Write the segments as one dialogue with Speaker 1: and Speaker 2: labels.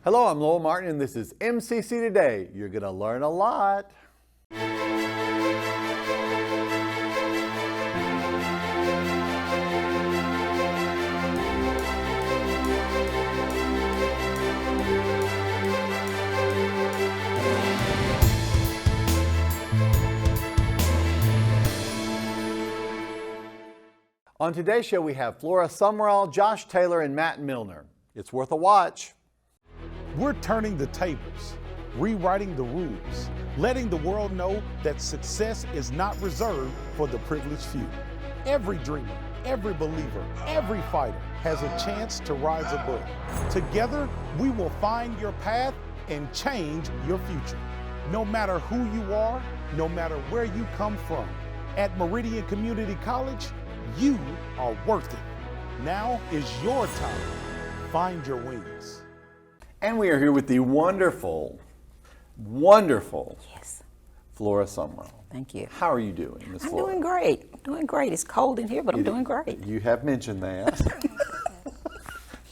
Speaker 1: Hello, I'm Lowell Martin, and this is MCC Today. You're going to learn a lot. On today's show, we have Flora, Sumrall, Josh Taylor, and Matt Milner. It's worth a watch.
Speaker 2: We're turning the tables, rewriting the rules, letting the world know that success is not reserved for the privileged few. Every dreamer, every believer, every fighter has a chance to rise above. Together, we will find your path and change your future. No matter who you are, no matter where you come from, at Meridian Community College, you are worth it. Now is your time. Find your wings.
Speaker 1: And we are here with the wonderful, wonderful Flora Sumrall.
Speaker 3: Thank you.
Speaker 1: How are you doing, Miss Flora?
Speaker 3: I'm doing great. Doing great. It's cold in here, but I'm doing great.
Speaker 1: You have mentioned that.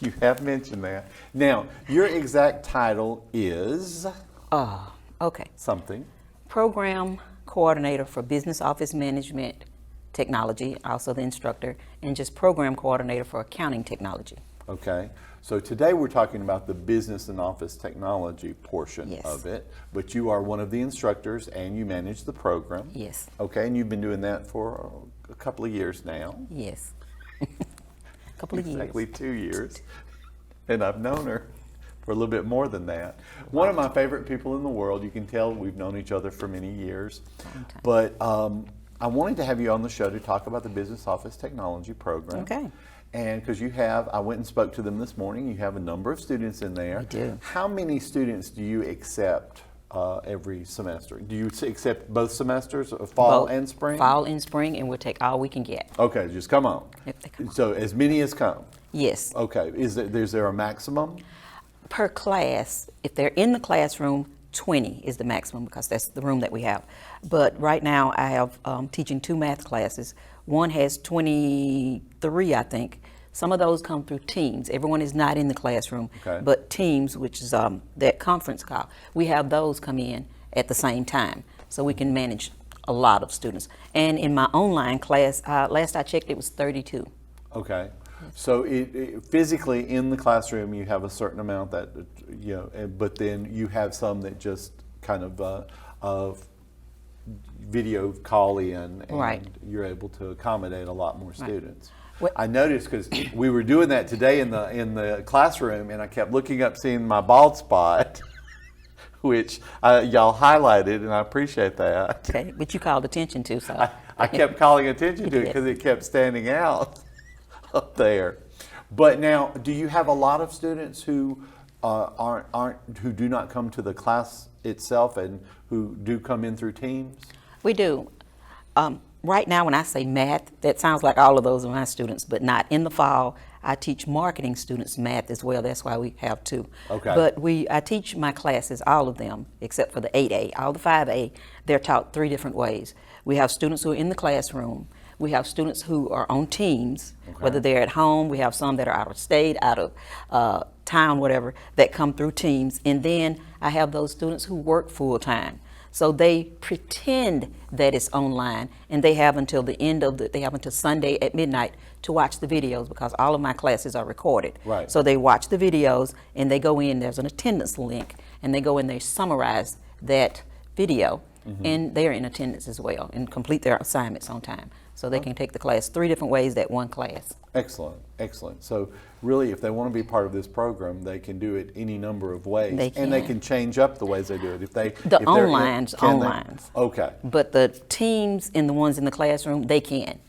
Speaker 1: You have mentioned that. Now, your exact title is?
Speaker 3: Okay.
Speaker 1: Something.
Speaker 3: Program Coordinator for Business Office Management Technology, also the instructor, and just Program Coordinator for Accounting Technology.
Speaker 1: Okay. So today we're talking about the business and office technology portion of it, but you are one of the instructors and you manage the program.
Speaker 3: Yes.
Speaker 1: Okay, and you've been doing that for a couple of years now.
Speaker 3: Yes. A couple of years.
Speaker 1: Exactly 2 years. And I've known her for a little bit more than that. One of my favorite people in the world. You can tell we've known each other for many years. But I wanted to have you on the show to talk about the business office technology program.
Speaker 3: Okay.
Speaker 1: And because I went and spoke to them this morning, you have a number of students in there.
Speaker 3: I do.
Speaker 1: How many students do you accept every semester? Do you accept both semesters, fall and spring?
Speaker 3: Fall and spring, and we'll take all we can get.
Speaker 1: Okay, just come on.
Speaker 3: If they come on.
Speaker 1: So as many as come?
Speaker 3: Yes.
Speaker 1: Okay, is there a maximum?
Speaker 3: Per class, if they're in the classroom, 20 is the maximum because that's the room that we have. But right now I have teaching 2 math classes. One has 23, I think. Some of those come through Teams. Everyone is not in the classroom, but Teams, which is that conference call, we have those come in at the same time. So we can manage a lot of students. And in my online class, last I checked, it was 32.
Speaker 1: Okay. So physically in the classroom, you have a certain amount that, but then you have some that just kind of video call in, and you're able to accommodate a lot more students. I noticed because we were doing that today in the classroom, and I kept looking up, seeing my bald spot, which y'all highlighted, and I appreciate that.
Speaker 3: Okay, but you called attention to, so
Speaker 1: I kept calling attention to it because it kept standing out up there. But now, do you have a lot of students who who do not come to the class itself and who do come in through Teams?
Speaker 3: We do. Right now, when I say math, that sounds like all of those are my students, but not. In the fall, I teach marketing students math as well. That's why we have 2.
Speaker 1: Okay.
Speaker 3: But I teach my classes, all of them, except for the 8A. All the 5A, they're taught 3 different ways. We have students who are in the classroom. We have students who are on Teams, whether they're at home. We have some that are out of state, out of town, whatever, that come through Teams. And then I have those students who work full time. So they pretend that it's online, and they have until they have until Sunday at midnight to watch the videos, because all of my classes are recorded.
Speaker 1: Right.
Speaker 3: So they watch the videos and they go in, there's an attendance link, and they go in, they summarize that video, and they're in attendance as well and complete their assignments on time. So they can take the class 3 different ways that one class.
Speaker 1: Excellent, excellent. So really, if they want to be part of this program, they can do it any number of ways. And they can change up the ways they do it. Onlines. Okay.
Speaker 3: But the Teams and the ones in the classroom, they can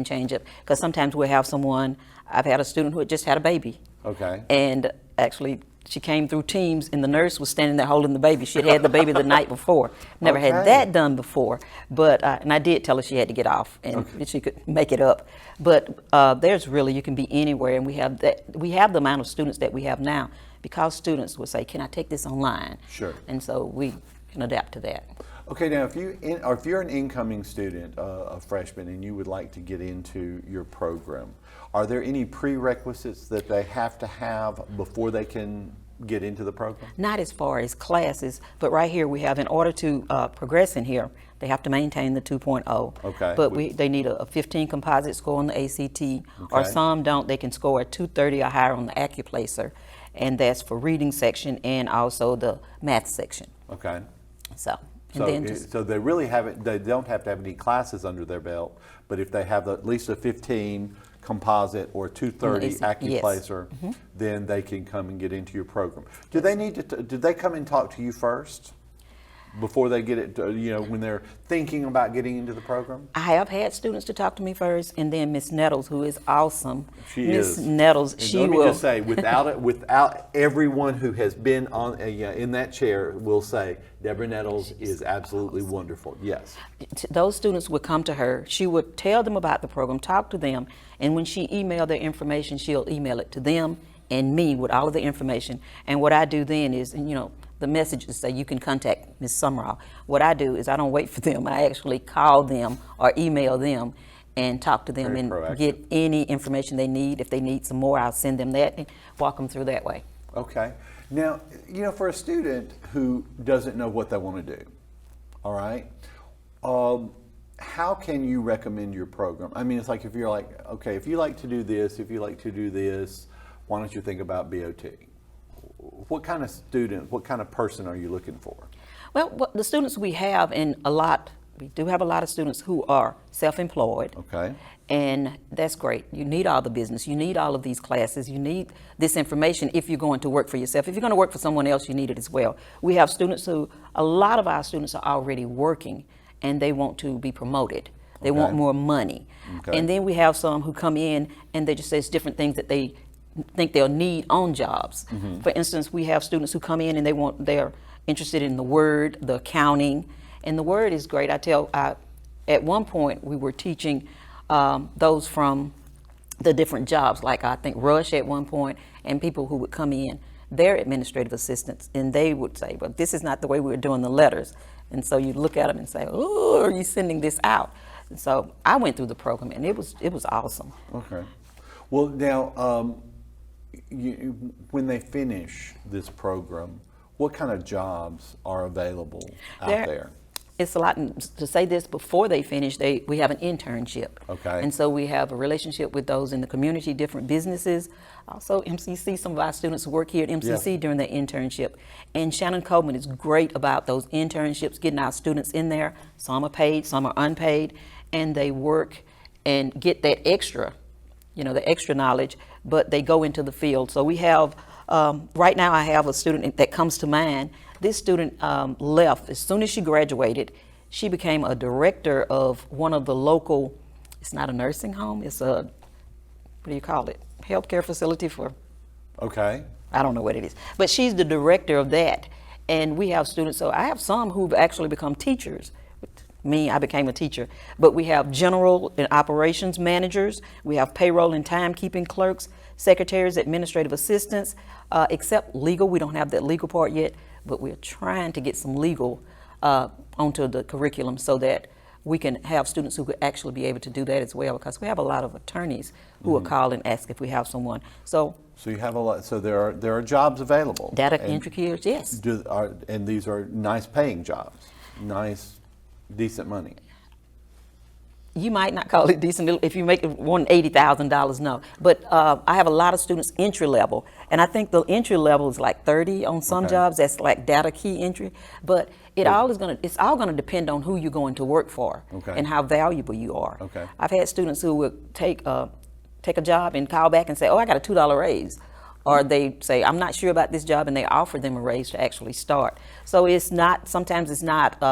Speaker 3: change up. Because sometimes we'll have someone, I've had a student who had just had a baby.
Speaker 1: Okay.
Speaker 3: And actually, she came through Teams, and the nurse was standing there holding the baby. She had the baby the night before. Never had that done before. But and I did tell her she had to get off, and she could make it up. But there's really, you can be anywhere, and we have the amount of students that we have now because students will say, "Can I take this online?"
Speaker 1: Sure.
Speaker 3: And so we can adapt to that.
Speaker 1: Okay, now if you're an incoming student, a freshman, and you would like to get into your program, are there any prerequisites that they have to have before they can get into the program?
Speaker 3: Not as far as classes, but right here we have, in order to progress in here, they have to maintain the 2.0.
Speaker 1: Okay.
Speaker 3: But they need a 15 composite score on the ACT, or
Speaker 1: Okay.
Speaker 3: some don't. They can score a 230 or higher on the AccuPlacer, and that's for reading section and also the math section.
Speaker 1: Okay.
Speaker 3: So, and
Speaker 1: So,
Speaker 3: then just,
Speaker 1: so they really haven't, they don't have to have any classes under their belt, but if they have at least a 15 composite or 230
Speaker 3: Yes.
Speaker 1: AccuPlacer, then they can come and get into your program. Do they need to, do they come and talk to you first before they get it, when they're thinking about getting into the program?
Speaker 3: I have had students to talk to me first, and then Miss Nettles, who is awesome.
Speaker 1: She
Speaker 3: Miss
Speaker 1: is.
Speaker 3: Nettles,
Speaker 1: And
Speaker 3: she
Speaker 1: let me
Speaker 3: will.
Speaker 1: just say, without everyone who has been on in that chair will say, Deborah Nettles is absolutely wonderful. Yes.
Speaker 3: Those students would come to her. She would tell them about the program, talk to them, and when she emailed their information, she'll email it to them and me with all of the information. And what I do then is, the messages say you can contact Ms. Sumrall. What I do is I don't wait for them. I actually call them or email them and talk to them
Speaker 1: Very
Speaker 3: and
Speaker 1: proactive.
Speaker 3: get any information they need. If they need some more, I'll send them that and walk them through that way.
Speaker 1: Okay. Now, for a student who doesn't know what they want to do, all right, how can you recommend your program? I mean, it's like if you're like, okay, if you like to do this, why don't you think about BOT? What kind of student, what kind of person are you looking for?
Speaker 3: Well, the students we have, we do have a lot of students who are self-employed.
Speaker 1: Okay.
Speaker 3: And that's great. You need all the business. You need all of these classes. You need this information if you're going to work for yourself. If you're going to work for someone else, you need it as well. We have students a lot of our students are already working and they want to be promoted. They want
Speaker 1: Okay.
Speaker 3: more money.
Speaker 1: Okay.
Speaker 3: And then we have some who come in and they just say it's different things that they think they'll need on jobs.
Speaker 1: Mm-hmm.
Speaker 3: For instance, we have students who come in and they're interested in the Word, the accounting, and the Word is great. At one point we were teaching those from the different jobs, like I think Rush at one point, and people who would come in, their administrative assistants, and they would say, well, this is not the way we were doing the letters. And so you look at them and say, oh, are you sending this out? And so I went through the program and it was awesome.
Speaker 1: Okay. Well, now, when they finish this program, what kind of jobs are available out there?
Speaker 3: It's a lot, to say this, before they finish, we have an internship.
Speaker 1: Okay.
Speaker 3: And so we have a relationship with those in the community, different businesses. Also MCC, some of our students work here at MCC during their internship. And Shannon Coleman is great about those internships, getting our students in there. Some are paid, some are unpaid, and they work and get that extra, the extra knowledge, but they go into the field. So we have, right now I have a student that comes to mind. This student left as soon as she graduated. She became a director of one of the local, it's not a nursing home, it's a, what do you call it? Healthcare facility for,
Speaker 1: Okay.
Speaker 3: I don't know what it is. But she's the director of that. And we have students, so I have some who've actually become teachers. Me, I became a teacher. But we have general and operations managers. We have payroll and timekeeping clerks, secretaries, administrative assistants, except legal. We don't have that legal part yet, but we're trying to get some legal onto the curriculum so that we can have students who could actually be able to do that as well, because we have a lot of attorneys who will call and ask if we have someone. So
Speaker 1: you have a lot. So there are jobs available.
Speaker 3: data
Speaker 1: And
Speaker 3: entry keyers, yes.
Speaker 1: and these are nice paying jobs, nice, decent money.
Speaker 3: You might not call it decent if you make $180,000, no. But I have a lot of students entry level, and I think the entry level is like 30 on some
Speaker 1: Okay.
Speaker 3: jobs. That's like data key entry. But it's all gonna depend on who you're going to work for
Speaker 1: Okay.
Speaker 3: and how valuable you are.
Speaker 1: Okay.
Speaker 3: I've had students who will take a job and call back and say, oh, I got a $2 raise. Or they say, I'm not sure about this job, and they offer them a raise to actually start. So sometimes it's not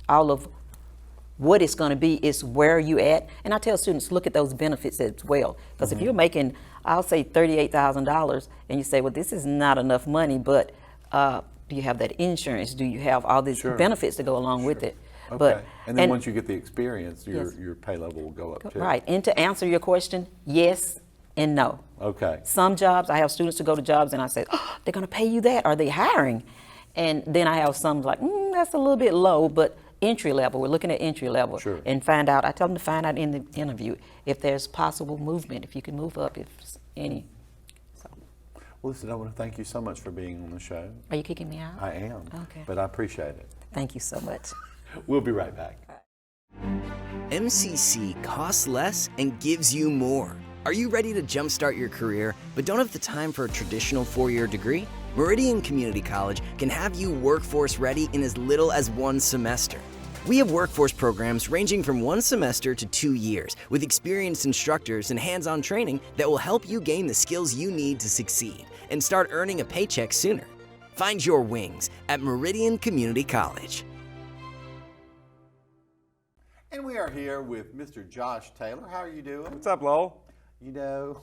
Speaker 3: all of what it's going to be, is where you at. And I tell students, look at those benefits as well. Because if you're making, I'll say $38,000, and you say, well, this is not enough money, but do you have that insurance? Do you have all these benefits to go along with it?
Speaker 1: Okay.
Speaker 3: But,
Speaker 1: and then once you get the experience,
Speaker 3: Yes.
Speaker 1: your pay level will go up too.
Speaker 3: Right. And to answer your question, yes and no.
Speaker 1: Okay.
Speaker 3: Some jobs, I have students to go to jobs and I say, oh, they're going to pay you that. Are they hiring? And then I have some like, that's a little bit low, but entry level, we're looking at entry level.
Speaker 1: Sure.
Speaker 3: And find out, I tell them to find out in the interview if there's possible movement, if you can move up, if any. So.
Speaker 1: Well, listen, I want to thank you so much for being on the show.
Speaker 3: Are you kicking me out?
Speaker 1: I am.
Speaker 3: Okay.
Speaker 1: But I appreciate it.
Speaker 3: Thank you so much.
Speaker 1: We'll be right back.
Speaker 4: MCC costs less and gives you more. Are you ready to jumpstart your career but don't have the time for a traditional 4-year degree? Meridian Community College can have you workforce ready in as little as 1 semester. We have workforce programs ranging from 1 semester to 2 years with experienced instructors and hands-on training that will help you gain the skills you need to succeed and start earning a paycheck sooner. Find your wings at Meridian Community College.
Speaker 1: And we are here with Mr. Josh Taylor. How are you doing?
Speaker 5: What's up, Lowell?
Speaker 1: You know,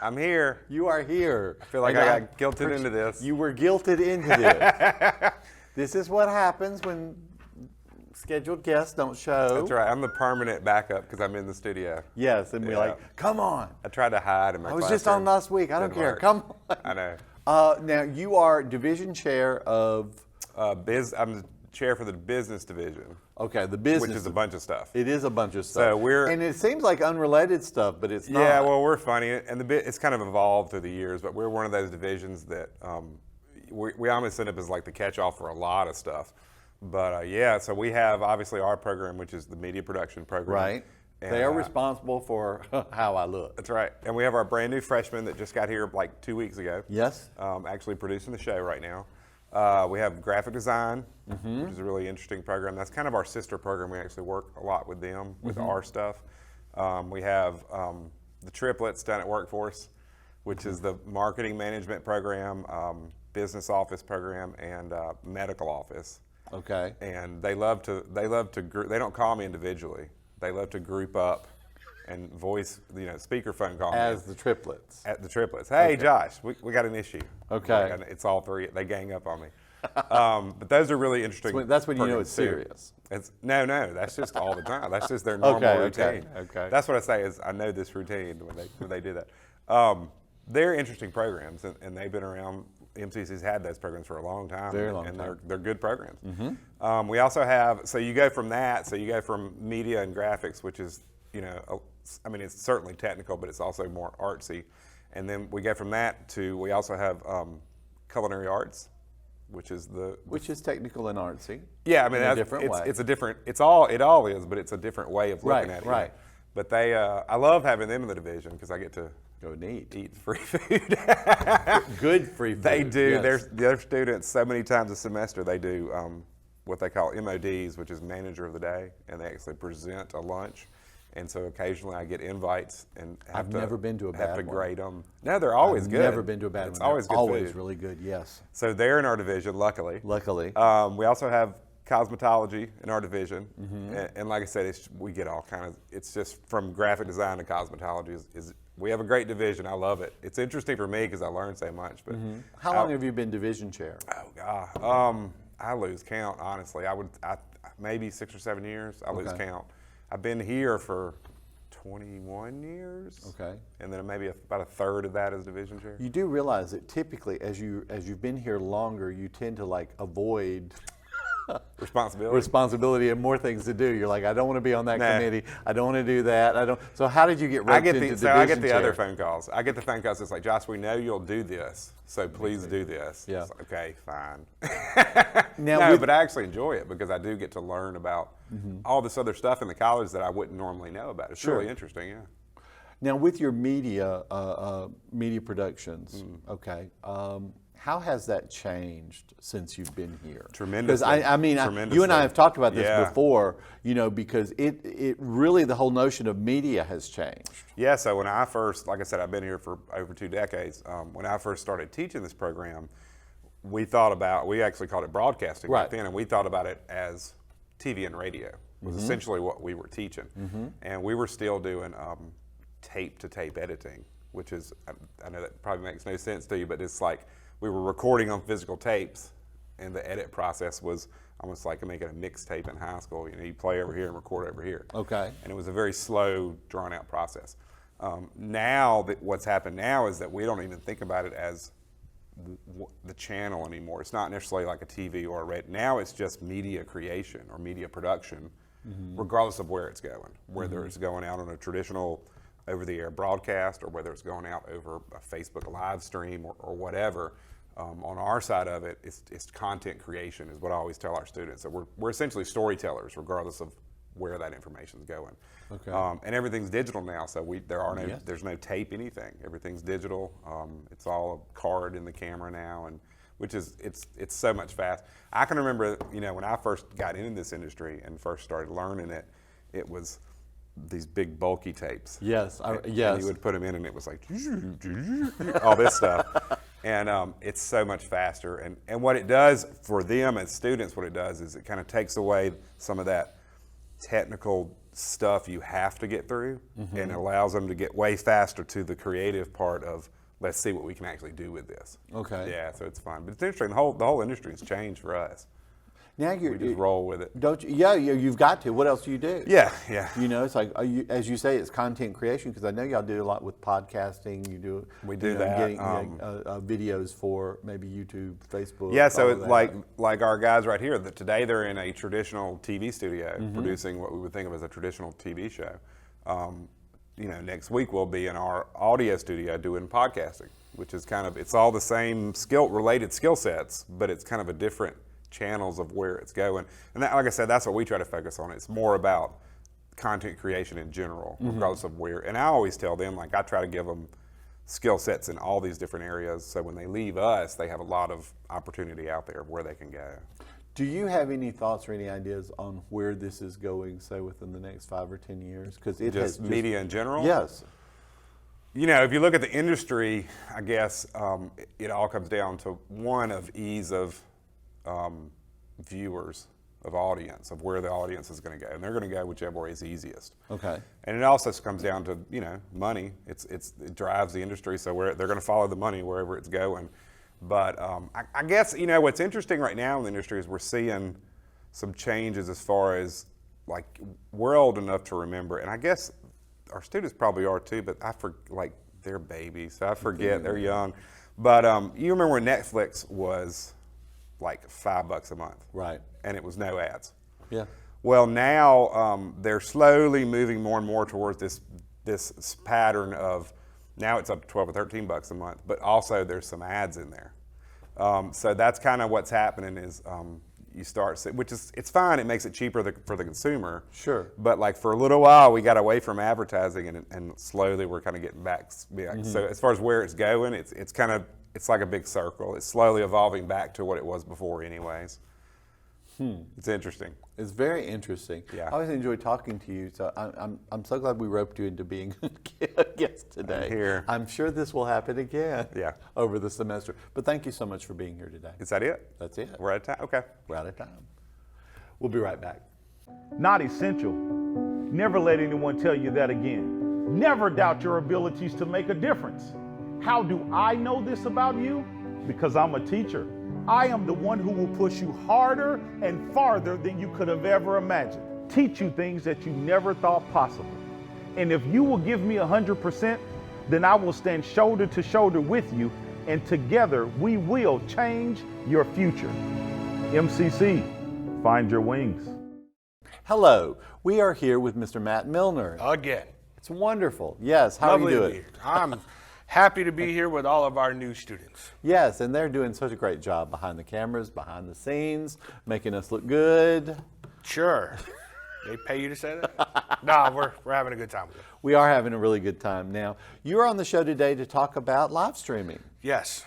Speaker 5: I'm here.
Speaker 1: you are here.
Speaker 5: I feel like I got guilted into this.
Speaker 1: You were guilted into this. This is what happens when scheduled guests don't show.
Speaker 5: That's right. I'm the permanent backup because I'm in the studio.
Speaker 1: Yes, and we're
Speaker 5: Yeah.
Speaker 1: like, come on.
Speaker 5: I tried to hide in my
Speaker 1: I was just on
Speaker 5: classroom.
Speaker 1: last week. I don't
Speaker 5: Didn't
Speaker 1: care.
Speaker 5: work.
Speaker 1: Come on.
Speaker 5: I know.
Speaker 1: Now, you are division chair of,
Speaker 5: I'm the chair for the business division,
Speaker 1: okay, the business.
Speaker 5: which is a bunch of stuff.
Speaker 1: It is a bunch of stuff.
Speaker 5: So we're-
Speaker 1: and it seems like unrelated stuff, but it's not.
Speaker 5: Yeah, well, we're funny, and it's kind of evolved through the years, but we're one of those divisions that we almost end up as like the catch-all for a lot of stuff. But yeah, so we have obviously our program, which is the media production program.
Speaker 1: Right.
Speaker 5: And,
Speaker 1: They are responsible for how I look.
Speaker 5: That's right. And we have our brand new freshman that just got here like 2 weeks ago.
Speaker 1: Yes.
Speaker 5: Actually producing the show right now. We have graphic design, which is a really interesting program. That's kind of our sister program. We actually work a lot with them, with our stuff. We have the triplets down at Workforce, which is the marketing management program, business office program, and medical office.
Speaker 1: Okay.
Speaker 5: And they love to they don't call me individually. They love to group up and voice, speakerphone call
Speaker 1: As
Speaker 5: me.
Speaker 1: the triplets.
Speaker 5: At the triplets. Hey, Josh, we got an issue.
Speaker 1: Okay.
Speaker 5: Like, it's all three. They gang up on me. But those are really interesting.
Speaker 1: That's when you know
Speaker 5: programs,
Speaker 1: it's
Speaker 5: too.
Speaker 1: serious.
Speaker 5: No, that's just all the time. That's just their normal routine.
Speaker 1: Okay.
Speaker 5: That's what I say is I know this routine when they do that. They're interesting programs, and they've been around. MCC's had those programs for a long time.
Speaker 1: Very long
Speaker 5: and
Speaker 1: time.
Speaker 5: they're good programs. We also have, so you go from that, so you go from media and graphics, which is, it's certainly technical, but it's also more artsy. And then we go from that to, we also have culinary arts, which is
Speaker 1: Which is technical and artsy.
Speaker 5: yeah,
Speaker 1: in a different way.
Speaker 5: it's a different, it all is, but it's a different way of looking
Speaker 1: Right,
Speaker 5: at it.
Speaker 1: right.
Speaker 5: But I love having them in the division because I get to
Speaker 1: Go neat.
Speaker 5: eat free food.
Speaker 1: Good free food.
Speaker 5: They do.
Speaker 1: Yes.
Speaker 5: Their students, so many times a semester, they do what they call MODs, which is manager of the day, and they actually present a lunch. And so occasionally I get invites and
Speaker 1: I've never been to a
Speaker 5: have
Speaker 1: bad
Speaker 5: to
Speaker 1: one.
Speaker 5: grade them. No, they're always
Speaker 1: I've
Speaker 5: good.
Speaker 1: never been to a bad
Speaker 5: It's
Speaker 1: one.
Speaker 5: always
Speaker 1: They're
Speaker 5: good
Speaker 1: always
Speaker 5: food.
Speaker 1: really good, yes.
Speaker 5: So they're in our division, luckily.
Speaker 1: Luckily.
Speaker 5: We also have cosmetology in our division,
Speaker 1: Mm-hmm.
Speaker 5: and like I said, we get all kind of. It's just from graphic design to cosmetology. We have a great division. I love it. It's interesting for me because I learn so much. But
Speaker 1: How long have you been division chair?
Speaker 5: Oh God, I lose count. Honestly, maybe 6 or 7 years. I lose
Speaker 1: Okay.
Speaker 5: count. I've been here for 21 years.
Speaker 1: Okay.
Speaker 5: And then maybe about a third of that as division chair.
Speaker 1: You do realize that typically, as you've been here longer, you tend to avoid responsibility and more things to do. You're like, I don't want to be on that
Speaker 5: Nah.
Speaker 1: committee. I don't want to do that. I don't. So how did you get roped into division
Speaker 5: I get the
Speaker 1: chair?
Speaker 5: other phone calls. I get the phone calls. It's like, Josh, we know you'll do this, so please do this.
Speaker 1: Yeah.
Speaker 5: It's like, okay, fine.
Speaker 1: Now,
Speaker 5: No,
Speaker 1: with-
Speaker 5: but I actually enjoy it because I do get to learn about all this other stuff in the college that I wouldn't normally know about. It's
Speaker 1: Sure.
Speaker 5: really interesting, yeah.
Speaker 1: Now, with your media productions,
Speaker 5: Mm.
Speaker 1: okay, how has that changed since you've been here?
Speaker 5: Tremendously.
Speaker 1: Because you and I
Speaker 5: Tremendously.
Speaker 1: have talked about this
Speaker 5: Yeah.
Speaker 1: before, because it really, the whole notion of media has changed.
Speaker 5: Yeah, so when I first, like I said, I've been here for over 2 decades. When I first started teaching this program, we actually called it broadcasting
Speaker 1: Right.
Speaker 5: back then, and we thought about it as TV and radio was essentially what we were teaching. And we were still doing tape-to-tape editing, which is, I know that probably makes no sense to you, but it's like we were recording on physical tapes, and the edit process was almost like making a mixtape in high school. You play over here and record over here.
Speaker 1: Okay.
Speaker 5: And it was a very slow, drawn-out process. Now, what's happened now is that we don't even think about it as the channel anymore. It's not necessarily like a TV or a radio. Now it's just media creation or media production, regardless of where it's going. Whether it's going out on a traditional over-the-air broadcast or whether it's going out over a Facebook live stream or whatever. On our side of it, it's content creation is what I always tell our students. So we're essentially storytellers, regardless of where that information is going.
Speaker 1: Okay.
Speaker 5: And everything's digital now, so there's no tape anything. Everything's digital. It's all a card in the camera now, and which is it's so much fast. I can remember, when I first got into this industry and first started learning it, it was these big bulky tapes.
Speaker 1: Yes,
Speaker 5: And
Speaker 1: yes.
Speaker 5: you would put them in, and it was like all this stuff. And it's so much faster. And what it does for them as students, what it does is it kind of takes away some of that technical stuff you have to get through, and allows them to get way faster to the creative part of, let's see what we can actually do with this.
Speaker 1: Okay.
Speaker 5: Yeah, so it's fun. But it's interesting. The whole industry has changed for us.
Speaker 1: Now
Speaker 5: We just roll with it.
Speaker 1: Don't you? Yeah, you've got to. What else do you do?
Speaker 5: Yeah.
Speaker 1: It's like, as you say, it's content creation, because I know y'all do a lot with podcasting. You do.
Speaker 5: We do that.
Speaker 1: Getting videos for maybe YouTube, Facebook.
Speaker 5: Yeah, so
Speaker 1: all
Speaker 5: it's
Speaker 1: of that.
Speaker 5: like our guys right here, that today they're in a traditional TV studio producing what we would think of as a traditional TV show. Next week we'll be in our audio studio doing podcasting, which is it's all the same related skill sets, but it's kind of a different channels of where it's going. And that, like I said, that's what we try to focus on. It's more about content creation in general, regardless of where. And I always tell them, I try to give them skill sets in all these different areas, so when they leave us, they have a lot of opportunity out there where they can go.
Speaker 1: Do you have any thoughts or any ideas on where this is going, say, within the next 5 or 10 years? Because it has
Speaker 5: Media in general?
Speaker 1: Yes.
Speaker 5: If you look at the industry, I guess it all comes down to one of ease of viewers, of audience, of where the audience is going to go, and they're going to go whichever way is easiest.
Speaker 1: Okay.
Speaker 5: And it also comes down to money. It drives the industry, so they're going to follow the money wherever it's going. But I guess what's interesting right now in the industry is we're seeing some changes as far as we're old enough to remember, and I guess our students probably are too. But they're babies, so I forget they're young. But you remember when Netflix was $5 a month,
Speaker 1: Right.
Speaker 5: and it was no ads.
Speaker 1: Yeah.
Speaker 5: Well, now they're slowly moving more and more towards this pattern of, now it's up to $12 or $13 a month, but also there's some ads in there. So that's kind of what's happening is you start, it's fine. It makes it cheaper for the consumer.
Speaker 1: Sure.
Speaker 5: But for a little while, we got away from advertising, and slowly we're kind of getting back. So as far as where it's going, it's like a big circle. It's slowly evolving back to what it was before anyways. It's interesting.
Speaker 1: It's very interesting.
Speaker 5: Yeah.
Speaker 1: I always enjoy talking to you, so I'm so glad we roped you into being a guest today.
Speaker 5: I'm here.
Speaker 1: I'm sure this will happen again.
Speaker 5: Yeah.
Speaker 1: Over the semester. But thank you so much for being here today.
Speaker 5: Is that it?
Speaker 1: That's it.
Speaker 5: We're out of time? Okay.
Speaker 1: We're out of time. We'll be right back.
Speaker 2: Not essential. Never let anyone tell you that again. Never doubt your abilities to make a difference. How do I know this about you? Because I'm a teacher. I am the one who will push you harder and farther than you could have ever imagined. Teach you things that you never thought possible. And if you will give me 100%, then I will stand shoulder to shoulder with you, and together we will change your future. MCC, find your wings.
Speaker 1: Hello. We are here with Mr. Matt Milner.
Speaker 6: Again.
Speaker 1: It's wonderful. Yes. How
Speaker 6: Lovely
Speaker 1: are you
Speaker 6: to
Speaker 1: doing?
Speaker 6: be here. I'm happy to be here with all of our new students.
Speaker 1: Yes, and they're doing such a great job behind the cameras, behind the scenes, making us look good.
Speaker 6: Sure. They pay you to say that? No, we're having a good time with it.
Speaker 1: We are having a really good time. Now, you're on the show today to talk about live streaming.
Speaker 6: Yes.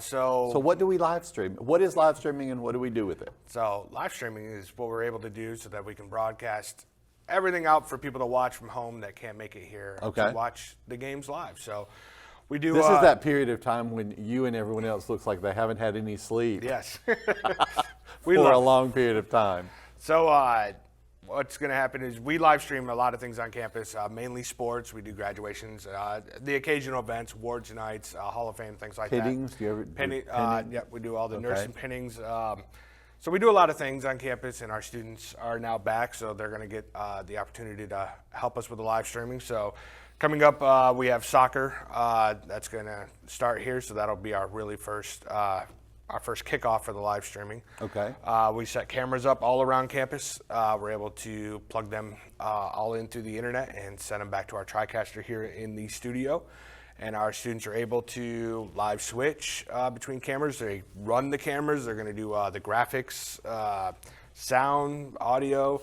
Speaker 1: So what do we live stream? What is live streaming and what do we do with it?
Speaker 6: So live streaming is what we're able to do so that we can broadcast everything out for people to watch from home that can't make it here
Speaker 1: Okay.
Speaker 6: to watch the games live. So we do.
Speaker 1: This is that period of time when you and everyone else looks like they haven't had any sleep
Speaker 6: Yes.
Speaker 1: for a long period of time.
Speaker 6: So what's going to happen is we live stream a lot of things on campus, mainly sports. We do graduations, the occasional events, awards nights, Hall of Fame, things like
Speaker 1: Pinnings?
Speaker 6: that.
Speaker 1: Do you ever do
Speaker 6: Pinning,
Speaker 1: pinning?
Speaker 6: yeah, we do all the
Speaker 1: Okay.
Speaker 6: nurse and pinnings. So we do a lot of things on campus, and our students are now back, so they're going to get the opportunity to help us with the live streaming. So coming up, we have soccer that's going to start here, so that'll be our really first our first kickoff for the live streaming.
Speaker 1: Okay.
Speaker 6: We set cameras up all around campus. We're able to plug them all in through the internet and send them back to our TriCaster here in the studio. And our students are able to live switch between cameras. They run the cameras. They're going to do the graphics, sound, audio.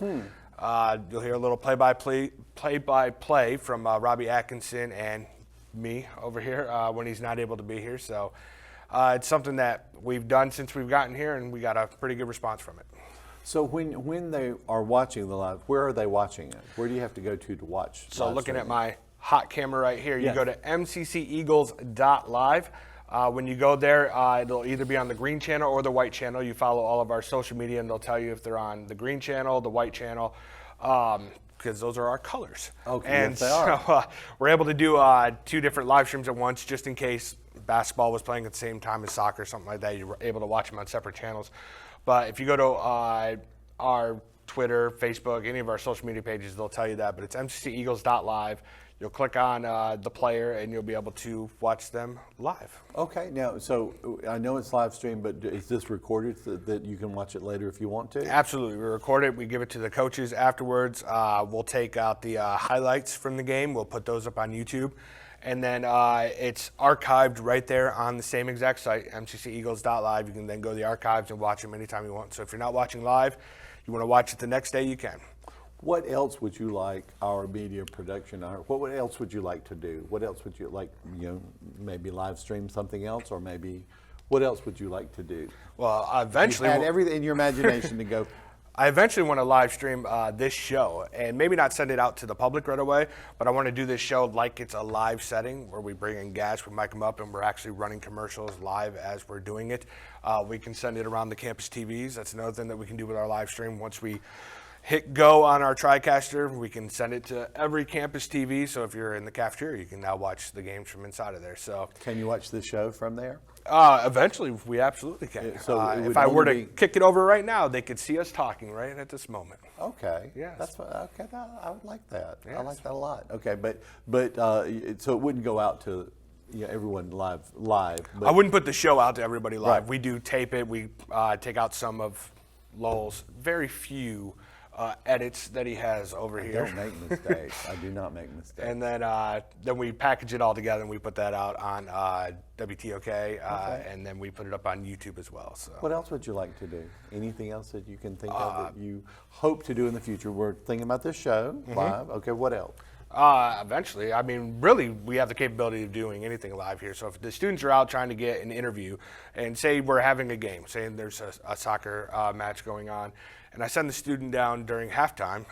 Speaker 6: You'll hear a little play-by-play from Robbie Atkinson and me over here when he's not able to be here. So it's something that we've done since we've gotten here, and we got a pretty good response from it.
Speaker 1: So when they are watching the live, where are they watching it? Where do you have to go to watch?
Speaker 6: So
Speaker 1: live
Speaker 6: looking at
Speaker 1: streaming?
Speaker 6: my hot camera right here, you
Speaker 1: Yes.
Speaker 6: go to mcceagles.live. When you go there, it'll either be on the green channel or the white channel. You follow all of our social media, and they'll tell you if they're on the green channel, the white channel, because those are our colors.
Speaker 1: Okay,
Speaker 6: and
Speaker 1: yes, they are.
Speaker 6: so we're able to do 2 different live streams at once, just in case basketball was playing at the same time as soccer, something like that. You're able to watch them on separate channels. But if you go to our Twitter, Facebook, any of our social media pages, they'll tell you that. But it's mcceagles.live. You'll click on the player, and you'll be able to watch them live.
Speaker 1: Okay, now, so I know it's live streamed, but is this recorded so that you can watch it later if you want to?
Speaker 6: Absolutely. We record it. We give it to the coaches afterwards. We'll take out the highlights from the game. We'll put those up on YouTube. And then it's archived right there on the same exact site, mcceagles.live. You can then go to the archives and watch them anytime you want. So if you're not watching live, you want to watch it the next day, you can.
Speaker 1: What else would you like our media production, what else would you like to do? What else would you like, maybe live stream something else, or maybe, what else would you like to do?
Speaker 6: Well, eventually,
Speaker 1: You had everything in your imagination to go.
Speaker 6: I eventually want to live stream this show, and maybe not send it out to the public right away, but I want to do this show like it's a live setting where we bring in guests, we mic them up, and we're actually running commercials live as we're doing it. We can send it around the campus TVs. That's another thing that we can do with our live stream. Once we hit go on our TriCaster, we can send it to every campus TV. So if you're in the cafeteria, you can now watch the games from inside of there. So
Speaker 1: Can you watch the show from there?
Speaker 6: eventually, we absolutely can.
Speaker 1: So it would
Speaker 6: if I were to
Speaker 1: only be-
Speaker 6: kick it over right now, they could see us talking right at this moment.
Speaker 1: Okay.
Speaker 6: Yes.
Speaker 1: That's okay. I would like that. I
Speaker 6: Yes.
Speaker 1: like that a lot. Okay, but so it wouldn't go out to everyone live. But
Speaker 6: I wouldn't put the show out to everybody live.
Speaker 1: Right.
Speaker 6: We do tape it. We take out some of Lowell's very few edits that he has over
Speaker 1: I
Speaker 6: here.
Speaker 1: don't make mistakes. I do not make mistakes.
Speaker 6: And then we package it all together and we put that out on WTOK, and then we put it up on YouTube as well. So.
Speaker 1: What else would you like to do? Anything else that you can think of that you hope to do in the future? We're thinking about this show live. Okay, what else?
Speaker 6: Eventually, I mean, really, we have the capability of doing anything live here. So if the students are out trying to get an interview, and say we're having a game, say there's a soccer match going on, and I send the student down during halftime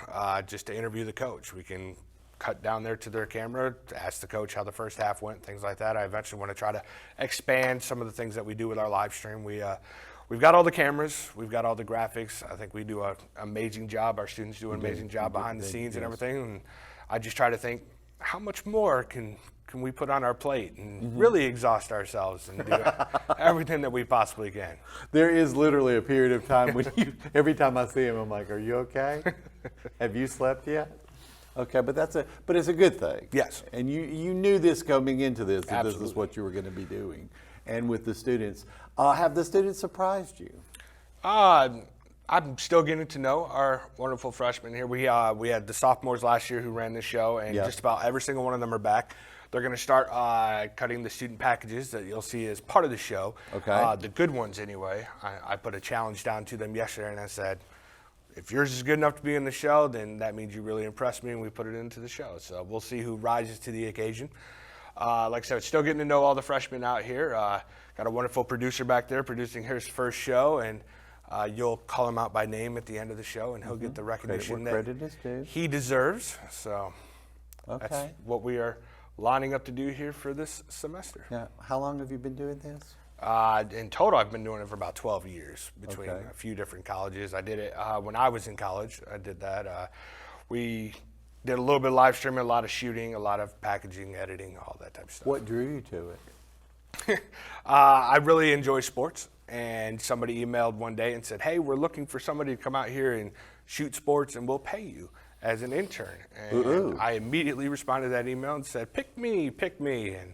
Speaker 6: just to interview the coach, we can cut down there to their camera, ask the coach how the first half went, things like that. I eventually want to try to expand some of the things that we do with our live stream. We've got all the cameras, we've got all the graphics. I think we do an amazing job. Our students do an amazing job behind the scenes and everything. And I just try to think, how much more can we put on our plate and really exhaust ourselves and do everything that we possibly can.
Speaker 1: There is literally a period of time when every time I see him, I'm like, "Are you okay? Have you slept yet?" Okay, but it's a good thing.
Speaker 6: Yes.
Speaker 1: And you knew this coming into this, that this is
Speaker 6: Absolutely.
Speaker 1: what you were going to be doing. And with the students, have the students surprised you?
Speaker 6: I'm still getting to know our wonderful freshmen here. We had the sophomores last year who ran this show, and
Speaker 1: Yeah.
Speaker 6: just about every single one of them are back. They're going to start cutting the student packages that you'll see as part of the show.
Speaker 1: Okay.
Speaker 6: The good ones, anyway. I put a challenge down to them yesterday, and I said, if yours is good enough to be in the show, then that means you really impressed me, and we put it into the show. So we'll see who rises to the occasion. Like I said, still getting to know all the freshmen out here. Got a wonderful producer back there producing his first show, and you'll call him out by name at the end of the show, and he'll get the recognition
Speaker 1: where
Speaker 6: that
Speaker 1: credit is due.
Speaker 6: he deserves. So that's
Speaker 1: Okay.
Speaker 6: what we are lining up to do here for this semester.
Speaker 1: Now, how long have you been doing this?
Speaker 6: In total, I've been doing it for about 12 years between
Speaker 1: Okay.
Speaker 6: a few different colleges. I did it when I was in college. I did that. We did a little bit of live streaming, a lot of shooting, a lot of packaging, editing, all that type of stuff.
Speaker 1: What drew you to it?
Speaker 6: I really enjoy sports, and somebody emailed one day and said, "Hey, we're looking for somebody to come out here and shoot sports, and we'll pay you as an intern." And
Speaker 1: Ooh.
Speaker 6: I immediately responded to that email and said, pick me. And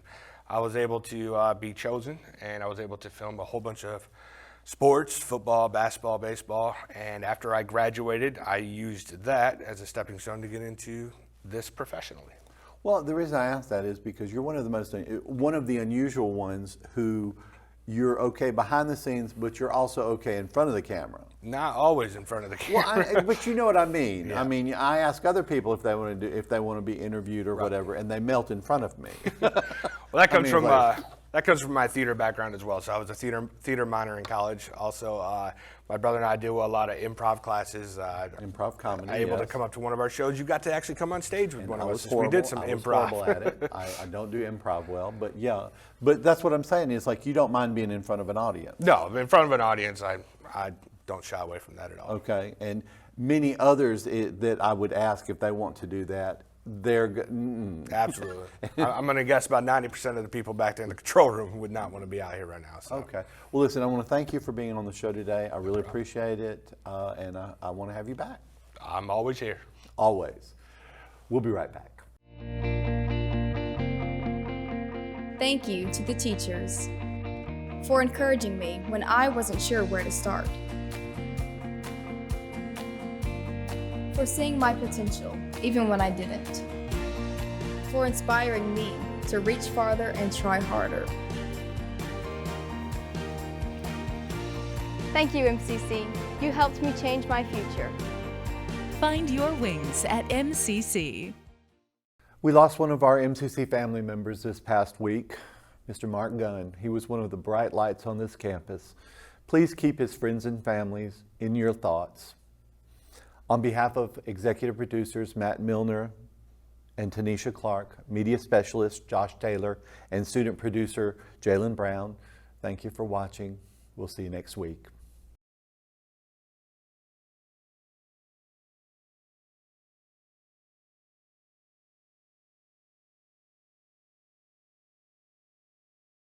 Speaker 6: I was able to be chosen, and I was able to film a whole bunch of sports, football, basketball, baseball, and after I graduated, I used that as a stepping stone to get into this professionally.
Speaker 1: Well, the reason I ask that is because you're one of the unusual ones who you're okay behind the scenes, but you're also okay in front of the camera.
Speaker 6: Not always in front of the camera.
Speaker 1: Well, but you know what I mean.
Speaker 6: Yeah.
Speaker 1: I mean, I ask other people if they want to be interviewed or whatever, and they melt in front of me.
Speaker 6: Well, that comes
Speaker 1: I mean,
Speaker 6: that comes from my theater background as well. So I was a theater minor in college. Also, my brother and I do a lot of improv classes.
Speaker 1: Improv comedy.
Speaker 6: Able to
Speaker 1: yes.
Speaker 6: come up to one of our shows. You got to actually come on stage with one
Speaker 1: I
Speaker 6: of
Speaker 1: was
Speaker 6: us. We did some
Speaker 1: I was
Speaker 6: improv.
Speaker 1: horrible at it. I don't do improv well, but yeah. But that's what I'm saying is like you don't mind being in front of an audience.
Speaker 6: No, in front of an audience, I don't shy away from that at all.
Speaker 1: Okay, and many others that I would ask if they want to do that,
Speaker 6: Absolutely. I'm going to guess about 90% of the people back there in the control room would not want to be out here right now. So.
Speaker 1: Okay. Well, listen, I want to thank you for being on the show today. I really appreciate it, and I want to have you back.
Speaker 6: I'm always here.
Speaker 1: Always. We'll be right back.
Speaker 7: Thank you to the teachers for encouraging me when I wasn't sure where to start, for seeing my potential even when I didn't, for inspiring me to reach farther and try harder.
Speaker 8: Thank you, MCC. You helped me change my future.
Speaker 9: Find your wings at MCC.
Speaker 1: We lost one of our MCC family members this past week, Mr. Mark Gunn. He was one of the bright lights on this campus. Please keep his friends and families in your thoughts. On behalf of executive producers Matt Milner and Tanisha Clark, media specialist Josh Taylor, and student producer Jalen Brown, thank you for watching. We'll see you next week.